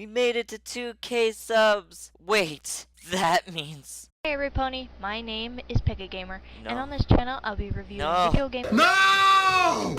We made it to 2K subs! Wait, that means... Hey everybody, my name is Gamer, No. and on this channel I'll be reviewing video game. No!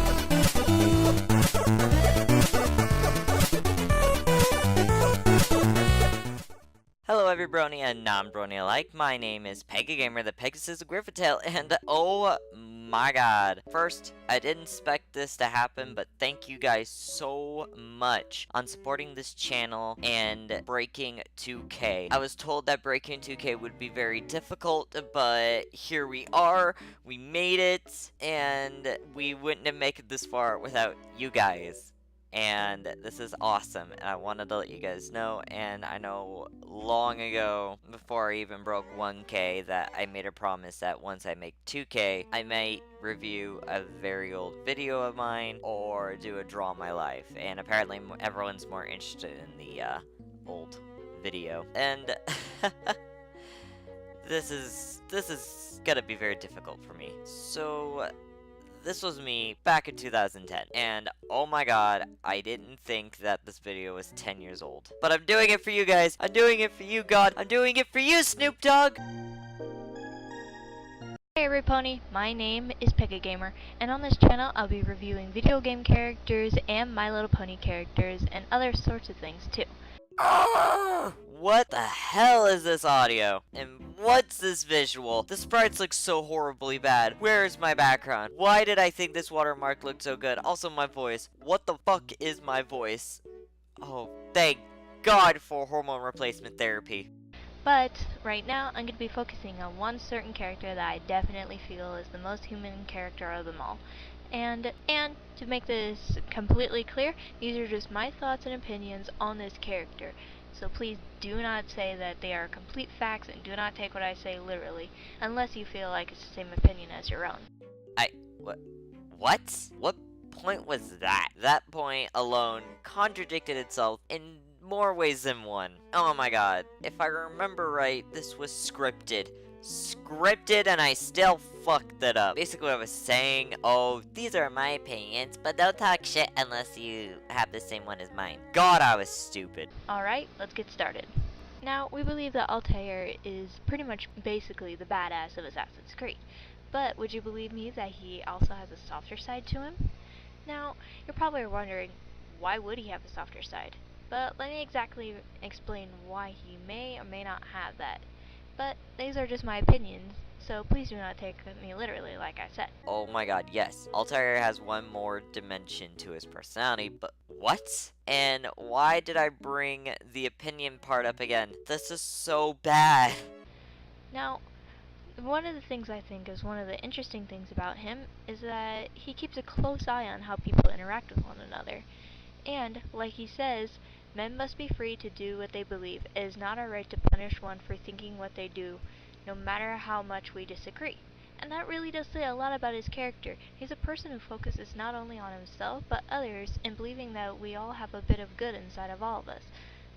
Hello everybrony and non-brony alike, my name is Gamer, the Pegasus of Griffitail, and oh my god. First, I didn't expect this to happen, but thank you guys so much on supporting this channel and breaking 2K. I was told that breaking 2K would be very difficult, but here we are, we made it, and we wouldn't have made it this far without you guys. And this is awesome, and I wanted to let you guys know. And I know long ago, before I even broke 1K, that I made a promise that once I make 2K, I might review a very old video of mine or do a draw my life. And apparently everyone's more interested in the old video. And this is gonna be very difficult for me. So this was me back in 2010, and oh my god, I didn't think that this video was 10 years old. But I'm doing it for you guys. I'm doing it for you, God. I'm doing it for you, Snoop Dogg. Hey everybody, my name is Gamer, and on this channel I'll be reviewing video game characters and My Little Pony characters and other sorts of things too. What the hell is this audio? And what's this visual? The sprites look so horribly bad. Where is my background? Why did I think this watermark looked so good? Also my voice. What the fuck is my voice? Oh, thank God for hormone replacement therapy. But right now I'm going to be focusing on one certain character that I definitely feel is the most human character of them all. And to make this completely clear, these are just my thoughts and opinions on this character. So please do not say that they are complete facts, and do not take what I say literally, unless you feel like it's the same opinion as your own. What? What point was that? That point alone contradicted itself in more ways than one. Oh my god. If I remember right, this was scripted. And I still fucked it up. Basically what I was saying, oh, these are my opinions, but don't talk shit unless you have the same one as mine. God, I was stupid. Alright, let's get started. Now, we believe that Altair is pretty much basically the badass of Assassin's Creed. But would you believe me that he also has a softer side to him? Now, you're probably wondering, why would he have a softer side? But let me exactly explain why he may or may not have that. But these are just my opinions, so please do not take me literally like I said. Oh my god, yes. Altair has one more dimension to his personality, but what? And why did I bring the opinion part up again? This is so bad. Now, one of the things I think is one of the interesting things about him is that he keeps a close eye on how people interact with one another. And, like he says, men must be free to do what they believe. It is not our right to punish one for thinking what they do, no matter how much we disagree. And that really does say a lot about his character. He's a person who focuses not only on himself, but others, in believing that we all have a bit of good inside of all of us,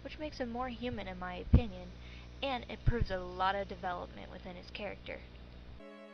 which makes him more human in my opinion, and it proves a lot of development within his character.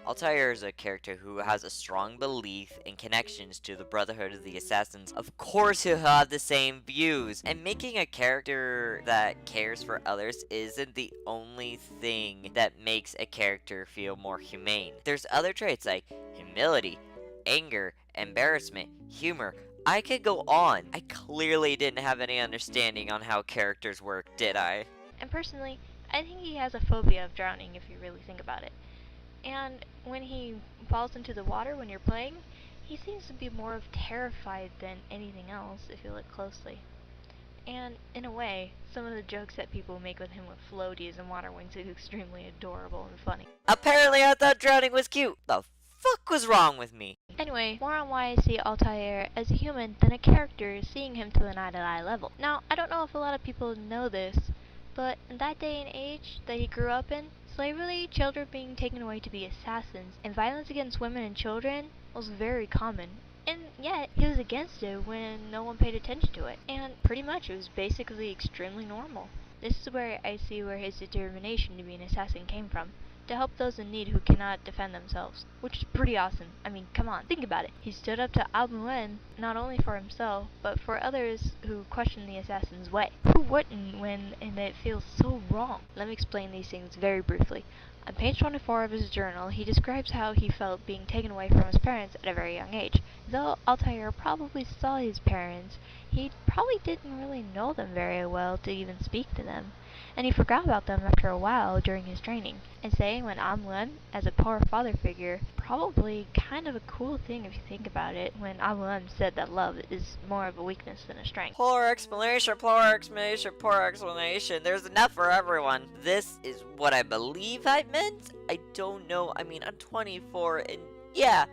Altair is a character who has a strong belief and connections to the Brotherhood of the Assassins. Of course he'll have the same views, and making a character that cares for others isn't the only thing that makes a character feel more humane. There's other traits like humility, anger, embarrassment, humor. I could go on. I clearly didn't have any understanding on how characters work, did I? And personally, I think he has a phobia of drowning if you really think about it. And when he falls into the water when you're playing, he seems to be more of terrified than anything else if you look closely. And in a way, some of the jokes that people make with him with floaties and water wings is extremely adorable and funny. Apparently I thought drowning was cute. The fuck was wrong with me? Anyway, more on why I see Altair as a human than a character, seeing him to an eye-to-eye level. Now, I don't know if a lot of people know this, but in that day and age that he grew up in, slavery, children being taken away to be assassins, and violence against women and children was very common. And yet, he was against it when no one paid attention to it. And pretty much, it was basically extremely normal. This is where I see where his determination to be an assassin came from. to help those in need who cannot defend themselves, which is pretty awesome. I mean, come on, think about it. He stood up to Al-Mu'min not only for himself, but for others who questioned the assassin's way. Who wouldn't when and it feels so wrong? Let me explain these things very briefly. On page 24 of his journal, he describes how he felt being taken away from his parents at a very young age. Though Altair probably saw his parents, he probably didn't really know them very well to even speak to them, and he forgot about them after a while during his training. And saying when Amlem, as a poor father figure, probably kind of a cool thing if you think about it, when Amlem said that love is more of a weakness than a strength. Poor explanation, poor explanation, poor explanation. There's enough for everyone. This is what I believe I meant. I don't know. I mean, I'm 24 and yeah,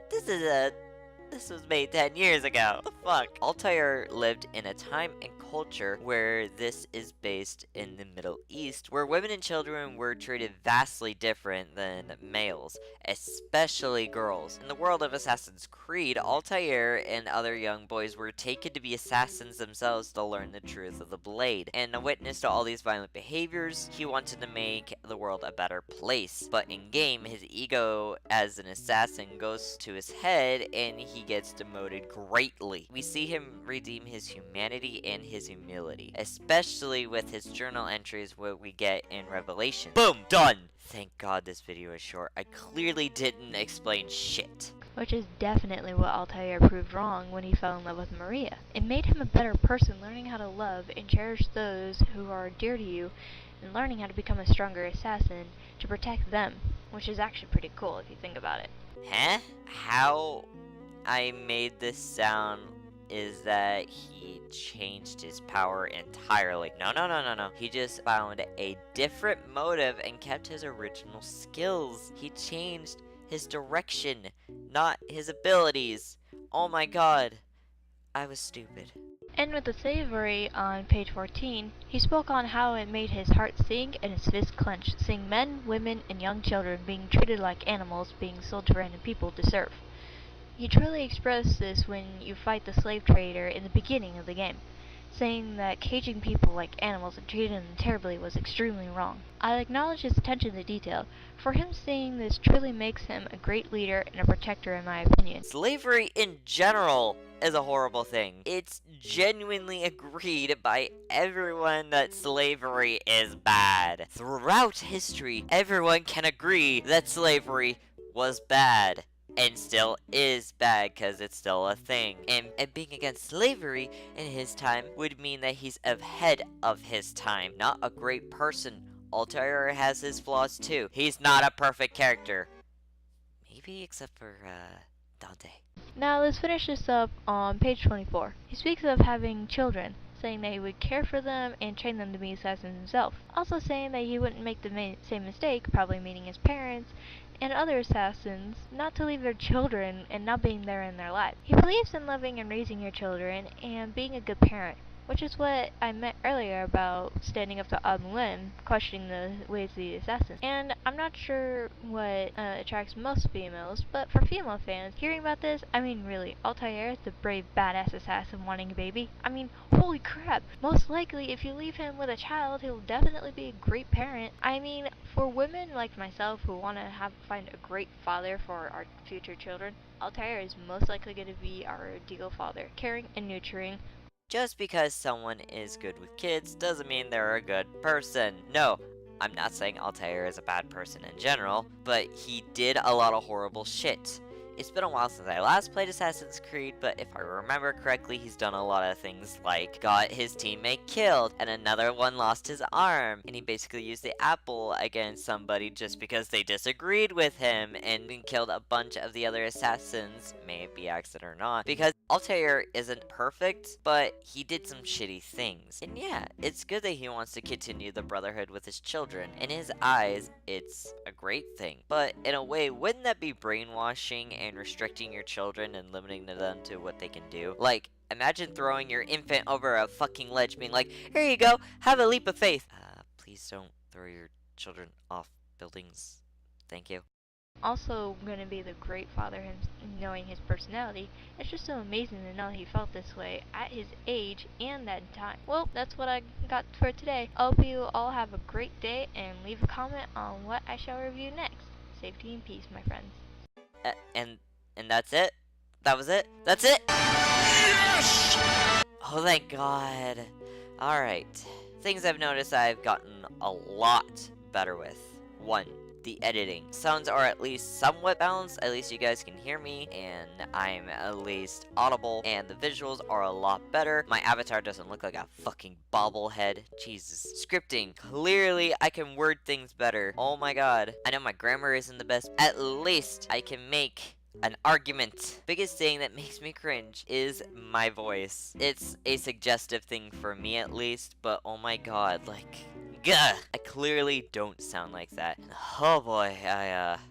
this was made 10 years ago. What the fuck? Altair lived in a time and culture where this is based in the Middle East, where women and children were treated vastly different than males, especially girls. In the world of Assassin's Creed, Altair and other young boys were taken to be assassins themselves to learn the truth of the blade. And a witness to all these violent behaviors, he wanted to make the world a better place. But in game, his ego as an assassin goes to his head and he gets demoted greatly. We see him redeem his humanity and his humility, especially with his journal entries what we get in Revelation. Boom! Done! Thank God this video is short. I clearly didn't explain shit. Which is definitely what Altair proved wrong when he fell in love with Maria. It made him a better person, learning how to love and cherish those who are dear to you, and learning how to become a stronger assassin to protect them, which is actually pretty cool if you think about it. Huh? How I made this sound is that he changed his power entirely. No. He just found a different motive and kept his original skills. He changed his direction, not his abilities. Oh my god. I was stupid. And with the slavery on page 14, he spoke on how it made his heart sink and his fist clench, seeing men, women, and young children being treated like animals being sold to random people to serve. He truly expressed this when you fight the slave trader in the beginning of the game, saying that caging people like animals and treating them terribly was extremely wrong. I acknowledge his attention to detail. For him, seeing this truly makes him a great leader and a protector in my opinion. Slavery in general is a horrible thing. It's genuinely agreed by everyone that slavery is bad. Throughout history, everyone can agree that slavery was bad. And still is bad because it's still a thing. And being against slavery in his time would mean that he's ahead of his time. Not a great person. Altair has his flaws too. He's not a perfect character. Maybe except for, Dante. Now let's finish this up on page 24. He speaks of having children, saying that he would care for them and train them to be assassins himself. Also saying that he wouldn't make the same mistake, probably meeting his parents, and other assassins, not to leave their children and not being there in their life. He believes in loving and raising your children and being a good parent, which is what I meant earlier about standing up to Al-Mu'min, questioning the ways of the assassins. And I'm not sure what attracts most females, but for female fans, hearing about this, I mean really, Altair, the brave badass assassin wanting a baby, I mean, holy crap, most likely if you leave him with a child, he'll definitely be a great parent. I mean, for women like myself who want to find a great father for our future children, Altair is most likely going to be our ideal father, caring and nurturing. Just because someone is good with kids doesn't mean they're a good person. No, I'm not saying Altair is a bad person in general, but he did a lot of horrible shit. It's been a while since I last played Assassin's Creed, but if I remember correctly, he's done a lot of things like got his teammate killed, and another one lost his arm, and he basically used the apple against somebody just because they disagreed with him, and killed a bunch of the other assassins, maybe accident or not, because Altair isn't perfect, but he did some shitty things. And yeah, it's good that he wants to continue the brotherhood with his children. In his eyes, it's a great thing, but in a way, wouldn't that be brainwashing and restricting your children and limiting them to what they can do? Like, imagine throwing your infant over a fucking ledge being like, here you go, have a leap of faith. Please don't throw your children off buildings. Thank you. Also gonna be the great father, him knowing his personality. It's just so amazing to know he felt this way at his age and that time. Well, that's what I got for today. I hope you all have a great day and leave a comment on what I shall review next. Safety and peace, my friends. And that's it. That was it. That's it. Yes! Oh, thank God. All right. Things I've noticed I've gotten a lot better with. 1. The editing. Sounds are at least somewhat balanced, at least you guys can hear me, and I'm at least audible, and the visuals are a lot better. My avatar doesn't look like a fucking bobblehead. Jesus. Scripting. Clearly, I can word things better. Oh my god. I know my grammar isn't the best. At least I can make an argument. Biggest thing that makes me cringe is my voice. It's a suggestive thing for me at least, but oh my god, like, gah! I clearly don't sound like that. Oh boy,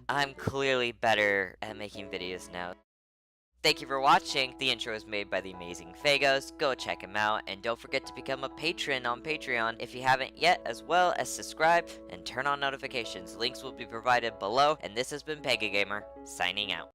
I'm clearly better at making videos now. Thank you for watching. The intro is made by the amazing Feghost. Go check him out, and don't forget to become a patron on Patreon if you haven't yet, as well as subscribe and turn on notifications. Links will be provided below, and this has been Pega Gamer, signing out.